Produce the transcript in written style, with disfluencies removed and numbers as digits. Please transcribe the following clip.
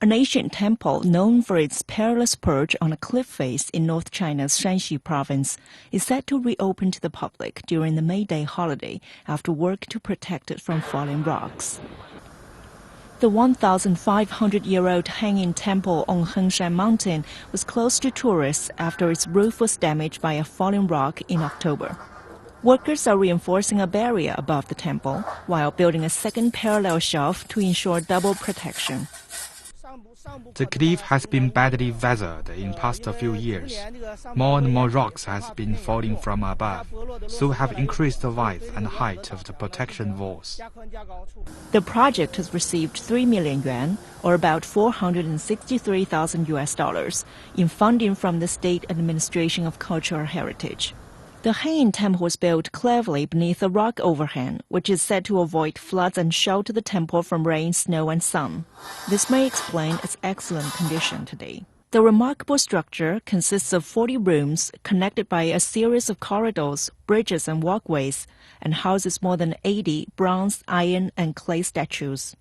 An ancient temple known for its perilous perch on a cliff face in North China's Shanxi province is set to reopen to the public during the May Day holiday after work to protect it from falling rocks. The 1,500-year-old hanging temple on Hengshan Mountain was closed to tourists after its roof was damaged by a falling rock in October. Workers are reinforcing a barrier above the temple while building a second parallel shelf to ensure double protection. The cliff has been badly weathered in past few years. More and more rocks has been falling from above, so have increased the width and height of the protection walls. The project has received 3 million yuan, or about $463,000 in funding from the State Administration of Cultural Heritage. The hanging temple was built cleverly beneath a rock overhang, which is said to avoid floods and shelter the temple from rain, snow, and sun. This may explain its excellent condition today. The remarkable structure consists of 40 rooms connected by a series of corridors, bridges, and walkways, and houses more than 80 bronze, iron, and clay statues.